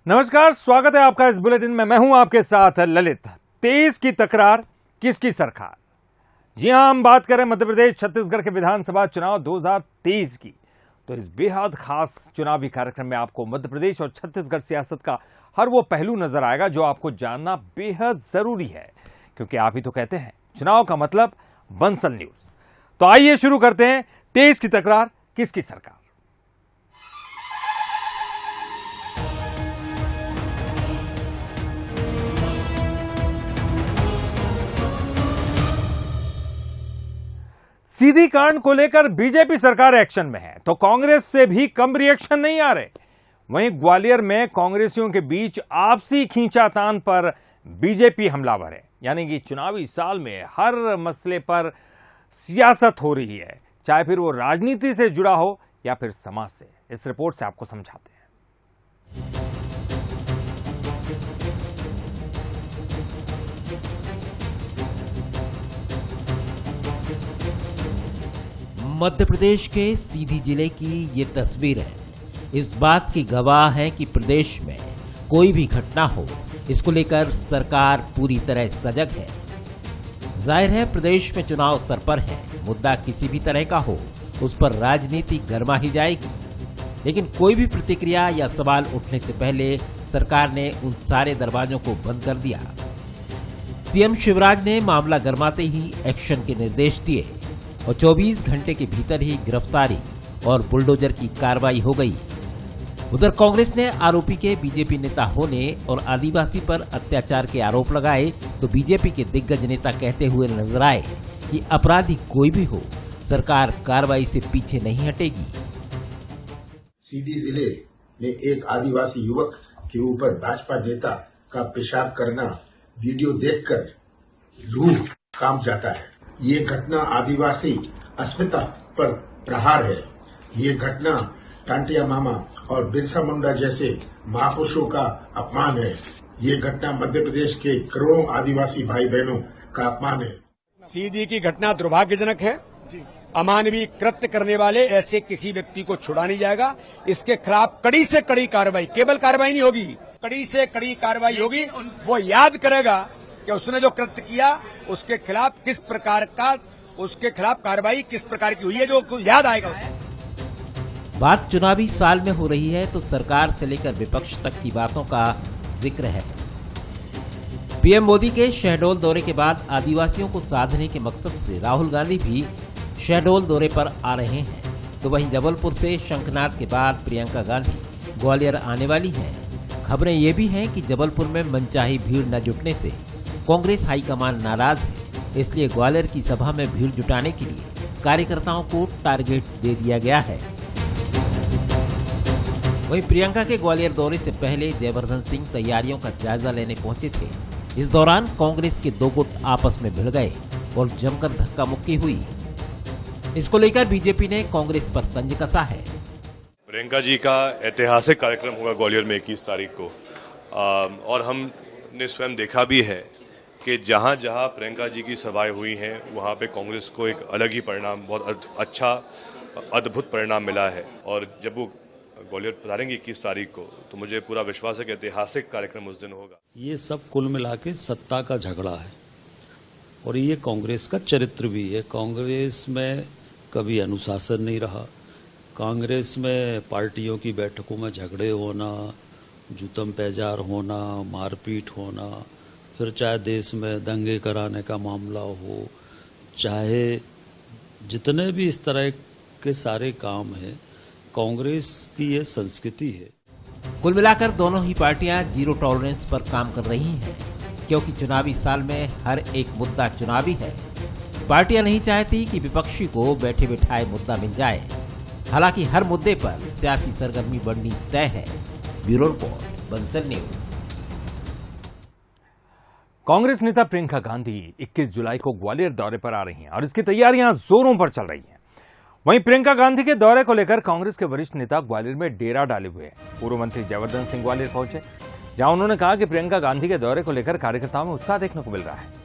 नमस्कार, स्वागत है आपका इस बुलेटिन में। मैं हूं आपके साथ ललित। 23 की तकरार किसकी सरकार। जी हां, हम बात करें मध्य प्रदेश छत्तीसगढ़ के विधानसभा चुनाव 2023 की। तो इस बेहद खास चुनावी कार्यक्रम में आपको मध्य प्रदेश और छत्तीसगढ़ सियासत का हर वो पहलू नजर आएगा जो आपको जानना बेहद जरूरी है, क्योंकि आप ही तो कहते हैं चुनाव का मतलब बंसल न्यूज। तो आइए शुरू करते हैं 23 की तकरार किसकी सरकार। सीधी कांड को लेकर बीजेपी सरकार एक्शन में है, तो कांग्रेस से भी कम रिएक्शन नहीं आ रहे। वहीं ग्वालियर में कांग्रेसियों के बीच आपसी खींचातान पर बीजेपी हमलावर है। यानी कि चुनावी साल में हर मसले पर सियासत हो रही है, चाहे फिर वो राजनीति से जुड़ा हो या फिर समाज से। इस रिपोर्ट से आपको समझाते हैं। मध्य प्रदेश के सीधी जिले की ये तस्वीर है। इस बात की गवाह है कि प्रदेश में कोई भी घटना हो, इसको लेकर सरकार पूरी तरह सजग है। जाहिर है प्रदेश में चुनाव सर पर है, मुद्दा किसी भी तरह का हो उस पर राजनीति गर्मा ही जाएगी। लेकिन कोई भी प्रतिक्रिया या सवाल उठने से पहले सरकार ने उन सारे दरवाजों को बंद कर दिया। सीएम शिवराज ने मामला गर्माते ही एक्शन के निर्देश दिए और 24 घंटे के भीतर ही गिरफ्तारी और बुलडोजर की कार्रवाई हो गई। उधर कांग्रेस ने आरोपी के बीजेपी नेता होने और आदिवासी पर अत्याचार के आरोप लगाए, तो बीजेपी के दिग्गज नेता कहते हुए नजर आए कि अपराधी कोई भी हो, सरकार कार्रवाई से पीछे नहीं हटेगी। सीधी जिले में एक आदिवासी युवक के ऊपर भाजपा नेता का पेशाब करना वीडियो देखकर रूह कांप जाता है। ये घटना आदिवासी अस्मिता पर प्रहार है। ये घटना टांटिया मामा और बिरसा मुंडा जैसे महापुरुषों का अपमान है। ये घटना मध्य प्रदेश के करोड़ों आदिवासी भाई बहनों का अपमान है। सीधी की घटना दुर्भाग्यजनक है। अमानवीय कृत्य करने वाले ऐसे किसी व्यक्ति को छुड़ा नहीं जाएगा। इसके खिलाफ कड़ी से कड़ी कार्रवाई, केवल कार्रवाई नहीं होगी, कड़ी से कड़ी कार्रवाई होगी। वो याद करेगा कि उसने जो कृत्य किया उसके खिलाफ किस प्रकार का, उसके खिलाफ कार्रवाई किस प्रकार की हुई है, जो याद आएगा उसे। बात चुनावी साल में हो रही है तो सरकार से लेकर विपक्ष तक की बातों का जिक्र है। पीएम मोदी के शहडोल दौरे के बाद आदिवासियों को साधने के मकसद से राहुल गांधी भी शहडोल दौरे पर आ रहे हैं। तो वहीं जबलपुर से शंखनाद के बाद प्रियंका गांधी ग्वालियर आने वाली हैं। खबरें ये भी हैं कि जबलपुर में मनचाही भीड़ न जुटने से कांग्रेस हाईकमान नाराज है, इसलिए ग्वालियर की सभा में भीड़ जुटाने के लिए कार्यकर्ताओं को टारगेट दे दिया गया है। वहीं प्रियंका के ग्वालियर दौरे से पहले जयवर्धन सिंह तैयारियों का जायजा लेने पहुंचे थे। इस दौरान कांग्रेस के दो गुट आपस में भिड़ गए और जमकर धक्का मुक्की हुई। इसको लेकर बीजेपी ने कांग्रेस पर तंज कसा है। प्रियंका जी का ऐतिहासिक कार्यक्रम होगा ग्वालियर में 21 तारीख को, और हमने स्वयं देखा भी है कि जहां जहां प्रियंका जी की सभाएं हुई हैं वहां पे कांग्रेस को एक अलग ही परिणाम, बहुत अच्छा अद्भुत परिणाम मिला है। और जब वो ग्वालियर पधारेंगे 21 तारीख को, तो मुझे पूरा विश्वास है कि ऐतिहासिक कार्यक्रम उस दिन होगा। ये सब कुल मिला के सत्ता का झगड़ा है और ये कांग्रेस का चरित्र भी है। कांग्रेस में कभी अनुशासन नहीं रहा। कांग्रेस में पार्टियों की बैठकों में झगड़े होना, जूतम पैजार होना, मारपीट होना, फिर चाहे देश में दंगे कराने का मामला हो, चाहे जितने भी इस तरह के सारे काम हैं, कांग्रेस की ये संस्कृति है। कुल मिलाकर दोनों ही पार्टियां जीरो टॉलरेंस पर काम कर रही हैं, क्योंकि चुनावी साल में हर एक मुद्दा चुनावी है। पार्टियां नहीं चाहती कि विपक्षी को बैठे बिठाए मुद्दा मिल जाए। हालांकि हर मुद्दे पर सियासी सरगर्मी बढ़नी तय है। Bureau report, Bansal news. Congress नेता प्रियंका गांधी 21 जुलाई को ग्वालियर दौरे पर आ रही हैं और इसकी तैयारियां जोरों पर चल रही हैं। वहीं प्रियंका गांधी के दौरे को लेकर कांग्रेस के वरिष्ठ नेता ग्वालियर में डेरा डाले हुए हैं। पूर्व मंत्री जयवर्धन सिंह ग्वालियर पहुंचे, जहां उन्होंने कहा कि प्रियंका गांधी के दौरे को लेकर कार्यकर्ताओं में उत्साह देखने को मिल रहा है।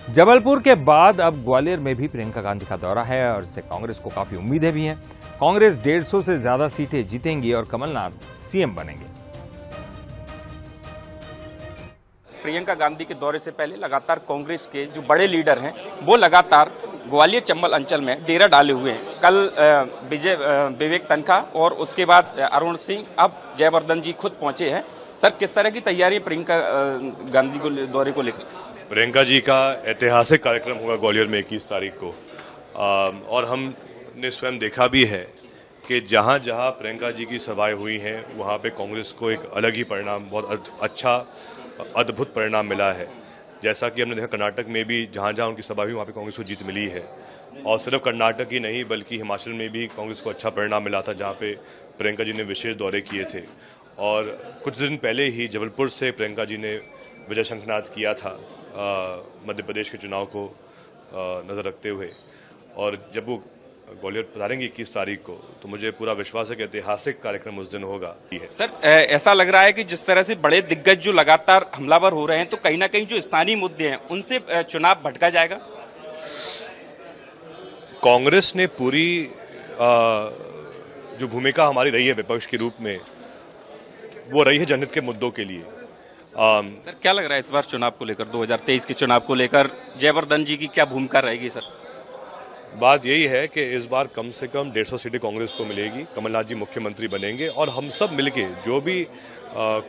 जबलपुर के बाद अब ग्वालियर में भी प्रियंका गांधी का दौरा है और इससे कांग्रेस को काफी उम्मीदें भी हैं। कांग्रेस 150 से ज्यादा सीटें जीतेंगी और कमलनाथ सीएम बनेंगे। प्रियंका गांधी के दौरे से पहले लगातार कांग्रेस के जो बड़े लीडर हैं वो लगातार ग्वालियर चंबल अंचल में डेरा डाले हुए हैं। कल विवेक तनखा और उसके बाद अरुण सिंह, अब जयवर्धन जी खुद पहुंचे हैं। सर, किस तरह की तैयारी प्रियंका गांधी को दौरे को लेकर? प्रियंका जी का ऐतिहासिक कार्यक्रम होगा ग्वालियर में 21 तारीख को, और हमने स्वयं देखा भी है कि जहां जहां प्रियंका जी की सभाएं हुई हैं वहां पे कांग्रेस को एक अलग ही परिणाम, बहुत अच्छा अद्भुत परिणाम मिला है। जैसा कि हमने देखा कर्नाटक में भी जहां जहां उनकी सभा हुई वहां पे कांग्रेस को जीत मिली है, और सिर्फ कर्नाटक ही नहीं बल्कि हिमाचल में भी कांग्रेस को अच्छा परिणाम मिला था जहां पे प्रियंका जी ने विशेष दौरे किए थे। और कुछ दिन पहले ही जबलपुर से प्रियंका जी ने विजय शंखनाद किया था मध्य प्रदेश के चुनाव को नजर रखते हुए, और जब वो ग्वालियर पधारेंगे 21 तारीख को तो मुझे पूरा विश्वास है कि ऐतिहासिक कार्यक्रम उस दिन होगा। सर, ऐसा लग रहा है कि जिस तरह से बड़े दिग्गज जो लगातार हमलावर हो रहे हैं तो कहीं ना कहीं जो स्थानीय मुद्दे हैं उनसे चुनाव भटका जाएगा। कांग्रेस ने पूरी जो भूमिका हमारी रही है विपक्ष के रूप में वो रही है जनहित के मुद्दों के लिए। सर, क्या लग रहा है इस बार चुनाव को लेकर, 2023 के चुनाव को लेकर जयवर्धन जी की क्या भूमिका रहेगी? सर, बात यही है कि इस बार कम से कम 150 सीटें कांग्रेस को मिलेगी, कमलनाथ जी मुख्यमंत्री बनेंगे, और हम सब मिलके जो भी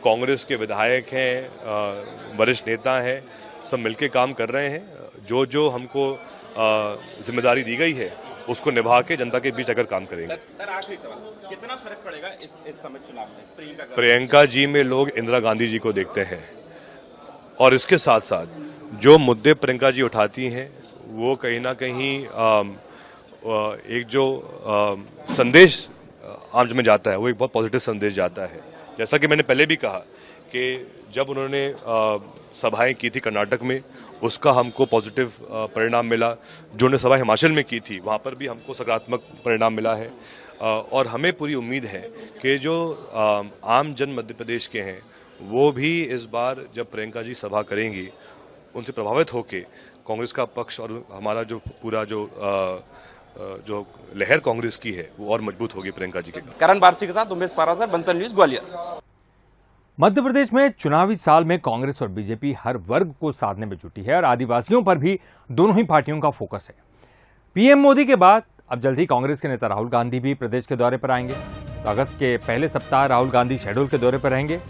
कांग्रेस के विधायक हैं, वरिष्ठ नेता हैं, सब मिलके काम कर रहे हैं। जो जो हमको जिम्मेदारी दी गई है उसको निभा के जनता के बीच अगर काम करेंगे। सर आखिरी सवाल, कितना फर्क पड़ेगा इस समय चुनाव में प्रियंका जी में लोग इंदिरा गांधी जी को देखते हैं, और इसके साथ साथ जो मुद्दे प्रियंका जी उठाती हैं वो कहीं ना कहीं एक जो संदेश आम में जाता है वो एक बहुत पॉजिटिव संदेश जाता है। जैसा कि मैंने पहले भी कहा कि जब उन्होंने सभाएं की थी कर्नाटक में उसका हमको पॉजिटिव परिणाम मिला, जो उन्होंने सभा हिमाचल में की थी वहां पर भी हमको सकारात्मक परिणाम मिला है, और हमें पूरी उम्मीद है कि जो आम जन मध्य प्रदेश के हैं वो भी इस बार जब प्रियंका जी सभा करेंगी उनसे प्रभावित होकर कांग्रेस का पक्ष और हमारा जो पूरा जो लहर कांग्रेस की है वो और मजबूत होगी प्रियंका जी के। करण बारसी के साथ उमेश पारा, बंसल न्यूज, ग्वालियर। मध्य प्रदेश में चुनावी साल में कांग्रेस और बीजेपी हर वर्ग को साधने में जुटी है और आदिवासियों पर भी दोनों ही पार्टियों का फोकस है। पीएम मोदी के बाद अब जल्द ही कांग्रेस के नेता राहुल गांधी भी प्रदेश के दौरे पर आएंगे। तो अगस्त के पहले सप्ताह राहुल गांधी शहडोल के दौरे पर रहेंगे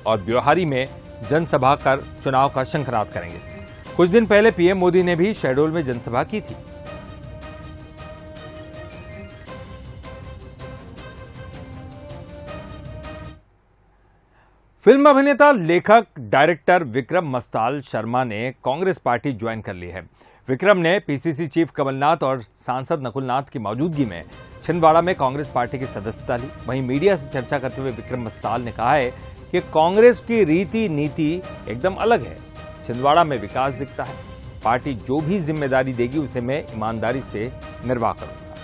और ब्योहारी में जनसभा कर चुनाव का शंखनाद करेंगे। कुछ दिन पहले पीएम मोदी ने भी शहडोल में जनसभा की थी। फिल्म अभिनेता, लेखक, डायरेक्टर विक्रम मस्ताल शर्मा ने कांग्रेस पार्टी ज्वाइन कर ली है। विक्रम ने पीसीसी चीफ कमलनाथ और सांसद नकुलनाथ की मौजूदगी में छिंदवाड़ा में कांग्रेस पार्टी की सदस्यता ली। वहीं मीडिया से चर्चा करते हुए विक्रम मस्ताल ने कहा है कि कांग्रेस की रीति नीति एकदम अलग है। छिंदवाड़ा में विकास दिखता है। पार्टी जो भी जिम्मेदारी देगी उसे मैं ईमानदारी से निर्वाह करूंगा।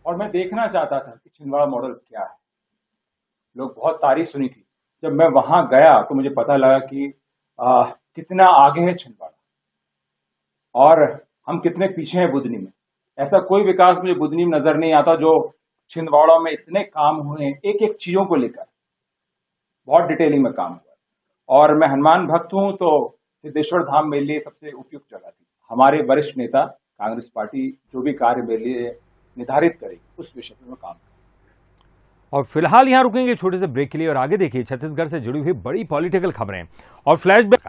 और मैं देखना चाहता था कि छिंदवाड़ा मॉडल क्या है। लोग बहुत तारीफ सुनी थी। जब मैं वहां गया तो मुझे पता लगा कि कितना आगे है छिंदवाड़ा और हम कितने पीछे हैं बुधनी में। ऐसा कोई विकास मुझे बुधनी में नजर नहीं आता जो छिंदवाड़ा में इतने काम हुए हैं। एक एक चीजों को लेकर बहुत डिटेलिंग में काम हुआ। और मैं हनुमान भक्त हूं तो सिद्धेश्वर धाम मेरे लिए सबसे उपयुक्त जगह थी। हमारे वरिष्ठ नेता कांग्रेस पार्टी जो भी कार्य मेरे लिए निर्धारित करेगी उस विषय पर मैं काम करूंगा। और फिलहाल यहां रुकेंगे छोटे से ब्रेक के लिए और आगे देखिए छत्तीसगढ़ से जुड़ी हुई बड़ी पॉलिटिकल खबरें और फ्लैशबैक।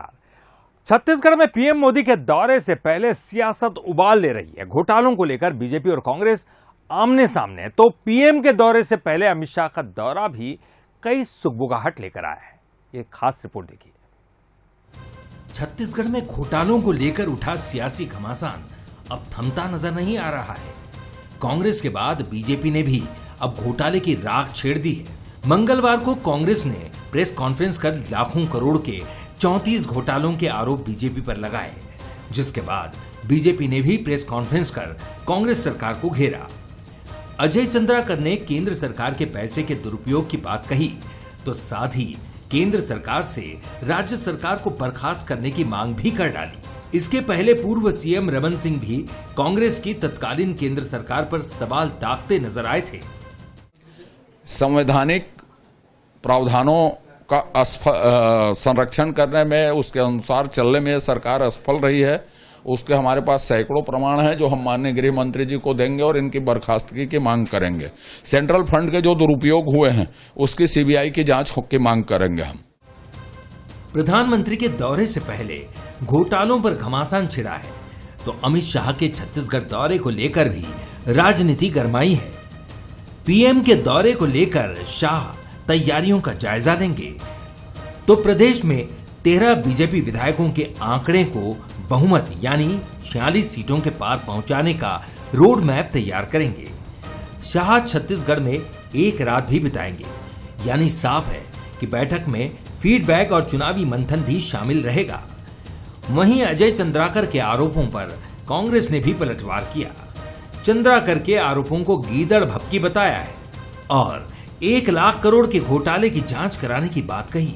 छत्तीसगढ़ में पीएम मोदी के दौरे से पहले सियासत उबाल ले रही है। घोटालों को लेकर बीजेपी और कांग्रेस आमने सामने, तो पीएम के दौरे से पहले अमित शाह का दौरा भी कई सुगबुगाहट लेकर आया है। ये खास रिपोर्ट देखिए। छत्तीसगढ़ में घोटालों को लेकर उठा सियासी घमासान अब थमता नजर नहीं आ रहा है। कांग्रेस के बाद बीजेपी ने भी अब घोटाले की राख छेड़ दी है। मंगलवार को कांग्रेस ने प्रेस कॉन्फ्रेंस कर लाखों करोड़ के 34 घोटालों के आरोप बीजेपी पर लगाए, जिसके बाद बीजेपी ने भी प्रेस कॉन्फ्रेंस कर कांग्रेस सरकार को घेरा। अजय चंद्राकर ने केंद्र सरकार के पैसे के दुरुपयोग की बात कही तो साथ ही केंद्र सरकार से राज्य सरकार को बर्खास्त करने की मांग भी कर डाली। इसके पहले पूर्व सीएम रमन सिंह भी कांग्रेस की तत्कालीन केंद्र सरकार पर सवाल दागते नजर आए थे। संवैधानिक प्रावधानों का संरक्षण करने में, उसके अनुसार चलने में सरकार असफल रही है। उसके हमारे पास सैकड़ों प्रमाण हैं जो हम माननीय गृह मंत्री जी को देंगे और इनकी बर्खास्तगी की मांग करेंगे। सेंट्रल फंड के जो दुरुपयोग हुए हैं उसकी सीबीआई की जांच की मांग करेंगे हम। प्रधानमंत्री के दौरे से पहले घोटालों पर घमासान छिड़ा है, तो अमित शाह के छत्तीसगढ़ दौरे को लेकर भी राजनीति गरमाई है। पीएम के दौरे को लेकर शाह तैयारियों का जायजा लेंगे, तो प्रदेश में 13 बीजेपी विधायकों के आंकड़े को बहुमत यानी 46 सीटों के पार पहुंचाने का रोड मैप तैयार करेंगे। शाह छत्तीसगढ़ में एक रात भी बिताएंगे, यानी साफ है कि बैठक में फीडबैक और चुनावी मंथन भी शामिल रहेगा। वहीं अजय चंद्राकर के आरोपों पर कांग्रेस ने भी पलटवार किया। चंद्राकर के आरोपों को गीदड़ भपकी बताया है और 1 लाख करोड़ के घोटाले की जांच कराने की बात कही।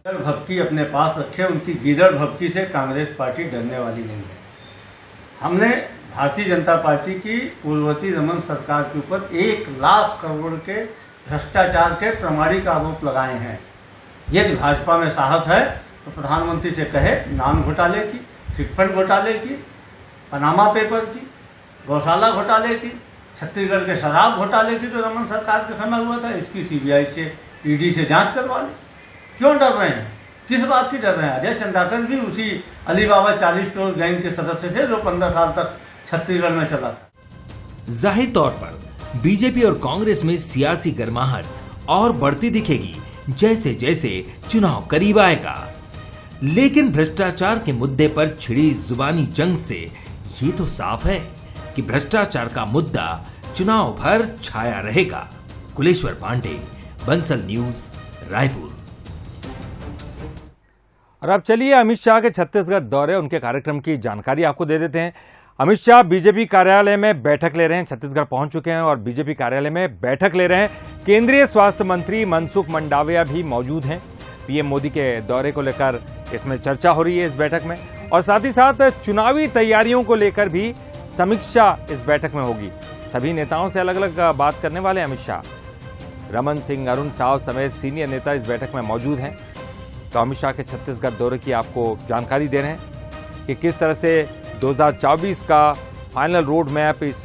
गीदड़ भपकी अपने पास रखे, उनकी गीदड़ भपकी से कांग्रेस पार्टी डरने वाली नहीं है। हमने भारतीय जनता पार्टी की पूर्ववर्ती रमन सरकार के ऊपर 1 लाख करोड़ के भ्रष्टाचार के प्रमाणिक आरोप लगाए हैं। यदि भाजपा में साहस है तो प्रधानमंत्री से कहे नान घोटाले की, चिटफंड घोटाले की, पनामा पेपर की, गौशाला घोटाले की, छत्तीसगढ़ के शराब घोटाले की जो रमन सरकार के समय हुआ था, इसकी सीबीआई से, ईडी से जांच करवा ले। क्यों डर रहे हैं? किस बात की डर रहे हैं? अजय चंद्राकर भी उसी अलीबाबा 40 करोड़ गैंग के सदस्य थे जो 15 साल तक छत्तीसगढ़ में चला था। जाहिर तौर पर बीजेपी और कांग्रेस में सियासी गर्माहट और बढ़ती दिखेगी जैसे जैसे चुनाव करीब आएगा। लेकिन भ्रष्टाचार के मुद्दे पर छिड़ी जुबानी जंग से ये तो साफ है कि भ्रष्टाचार का मुद्दा चुनाव भर छाया रहेगा। कुलेश्वर पांडे, बंसल न्यूज, रायपुर। और अब चलिए अमित शाह के छत्तीसगढ़ दौरे, उनके कार्यक्रम की जानकारी आपको दे देते हैं। अमित शाह बीजेपी कार्यालय में बैठक ले रहे हैं, छत्तीसगढ़ पहुंच चुके हैं और बीजेपी कार्यालय में बैठक ले रहे हैं। केंद्रीय स्वास्थ्य मंत्री मनसुख मंडाविया भी मौजूद हैं। पीएम मोदी के दौरे को लेकर इसमें चर्चा हो रही है इस बैठक में, और साथ ही साथ चुनावी तैयारियों को लेकर भी समीक्षा इस बैठक में होगी। सभी नेताओं से अलग अलग बात करने वाले अमित शाह। रमन सिंह, अरुण साव समेत सीनियर नेता इस बैठक में मौजूद हैं। तो अमित शाह के छत्तीसगढ़ दौरे की आपको जानकारी दे रहे हैं कि किस तरह से 2024 का फाइनल रोड मैप इस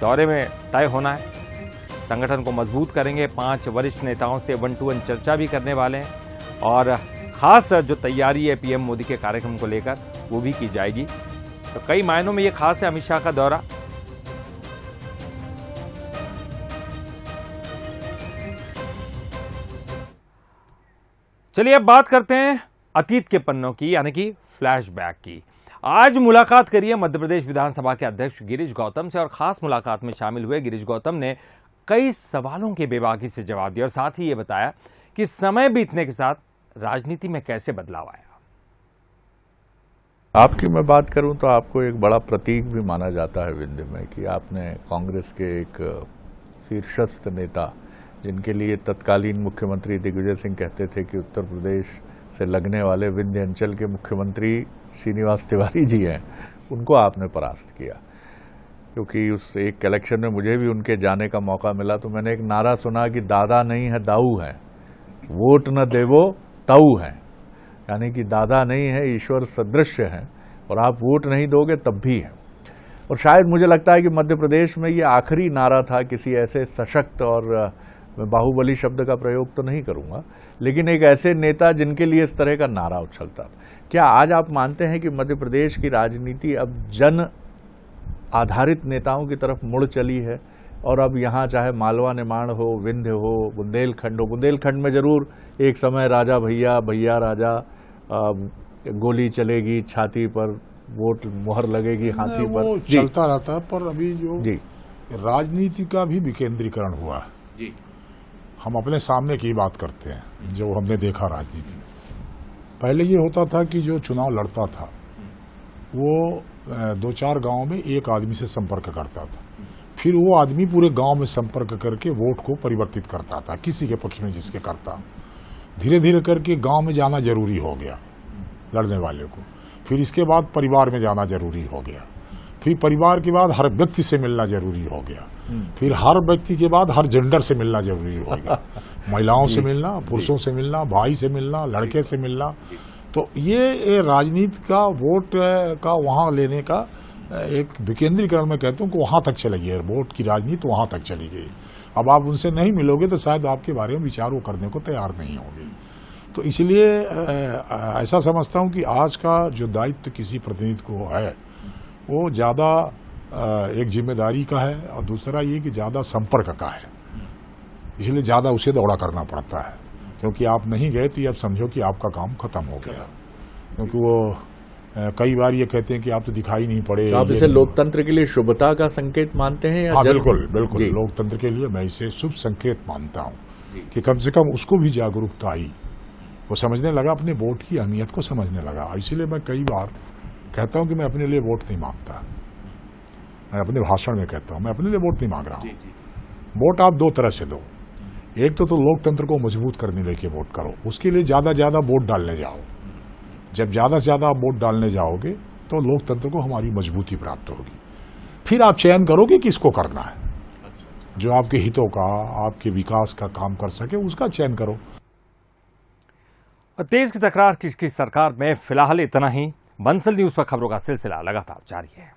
दौरे में तय होना है। संगठन को मजबूत करेंगे। 5 वरिष्ठ नेताओं से 1-to-1 चर्चा भी करने वाले हैं और खास जो तैयारी है पीएम मोदी के कार्यक्रम को लेकर वो भी की जाएगी। तो कई मायनों में ये खास है अमित शाह का दौरा। चलिए अब बात करते हैं अतीत के पन्नों की, यानी कि फ्लैशबैक की। आज मुलाकात करिए मध्य प्रदेश विधानसभा के अध्यक्ष गिरीश गौतम से, और खास मुलाकात में शामिल हुए गिरीश गौतम ने कई सवालों के बेबाकी से जवाब दिया और साथ ही ये बताया कि समय बीतने के साथ राजनीति में कैसे बदलाव आया। आपकी मैं बात करूं तो आपको एक बड़ा प्रतीक भी माना जाता है विंध्य में कि आपने कांग्रेस के एक शीर्षस्थ नेता, जिनके लिए तत्कालीन मुख्यमंत्री दिग्विजय सिंह कहते थे कि उत्तर प्रदेश से लगने वाले विंध्य अंचल के मुख्यमंत्री श्रीनिवास तिवारी जी हैं, उनको आपने परास्त किया। क्योंकि उस एक इलेक्शन में मुझे भी उनके जाने का मौका मिला तो मैंने एक नारा सुना कि दादा नहीं है दाऊ है, वोट न देवो ताऊ है। यानी कि दादा नहीं है, ईश्वर सदृश्य है और आप वोट नहीं दोगे तब भी है। और शायद मुझे लगता है कि मध्य प्रदेश में ये आखिरी नारा था किसी ऐसे सशक्त, और मैं बाहुबली शब्द का प्रयोग तो नहीं करूंगा, लेकिन एक ऐसे नेता जिनके लिए इस तरह का नारा उछलता था। क्या आज आप मानते हैं कि मध्य प्रदेश की राजनीति अब जन आधारित नेताओं की तरफ मुड़ चली है? और अब यहाँ चाहे मालवा निर्माण हो, विंध्य हो, बुंदेलखंड हो, बुंदेलखंड में जरूर एक समय राजा भैया, भैया राजा, गोली चलेगी छाती पर, वोट मुहर लगेगी हाथी पर, वो चलता रहता है। पर अभी जो जी राजनीति का भी विकेंद्रीकरण हुआ है जी, हम अपने सामने की बात करते हैं जो हमने देखा राजनीति में। पहले ये होता था कि जो चुनाव लड़ता था वो 2-4 गांव में एक आदमी से संपर्क करता था, फिर वो आदमी पूरे गांव में संपर्क करके वोट को परिवर्तित करता था, किसी के पक्ष में जिसके करता। धीरे धीरे करके गांव में जाना जरूरी हो गया लड़ने वाले को, फिर इसके बाद परिवार में जाना जरूरी हो गया, फिर परिवार के बाद हर व्यक्ति से मिलना जरूरी हो गया, फिर हर व्यक्ति के बाद हर जेंडर से मिलना जरूरी हो गया, महिलाओं से मिलना, पुरुषों से मिलना, भाई से मिलना, लड़के से मिलना। तो ये राजनीति का वोट का वहाँ लेने का एक विकेंद्रीकरण में कहता हूँ कि वहाँ तक चली गई, वोट की राजनीति वहाँ तक चली गई। अब आप उनसे नहीं मिलोगे तो शायद आपके बारे में विचार वो करने को तैयार नहीं होंगे। तो इसलिए ऐसा समझता हूँ कि आज का जो दायित्व किसी प्रतिनिधि को है वो ज़्यादा एक जिम्मेदारी का है और दूसरा ये कि ज़्यादा संपर्क का है, इसलिए ज़्यादा उसे दौड़ा करना पड़ता है, क्योंकि आप नहीं गए तो अब समझो कि आपका काम खत्म हो गया। क्योंकि वो कई बार ये कहते हैं कि आप तो दिखाई नहीं पड़े। तो आप इसे लोकतंत्र के लिए शुभता का संकेत मानते हैं या? हाँ, बिल्कुल बिल्कुल, लोकतंत्र के लिए मैं इसे शुभ संकेत मानता हूँ कि कम से कम उसको भी जागरूकता आई, वो समझने लगा, अपने वोट की अहमियत को समझने लगा। इसीलिए मैं कई बार कहता हूं कि मैं अपने लिए वोट नहीं मांगता, मैं अपने भाषण में कहता हूं मैं अपने लिए वोट नहीं मांग रहा हूं। वोट आप दो तरह से दो, एक तो लोकतंत्र को मजबूत करने लेके वोट करो, उसके लिए ज्यादा वोट डालने जाओ। जब ज्यादा से ज्यादा आप वोट डालने जाओगे तो लोकतंत्र को हमारी मजबूती प्राप्त होगी। फिर आप चयन करोगे किसको करना है, जो आपके हितों का, आपके विकास का काम कर सके उसका चयन करो। तेज की तकरार किसकी सरकार में फिलहाल इतना ही। बंसल न्यूज पर खबरों का सिलसिला लगातार जारी है।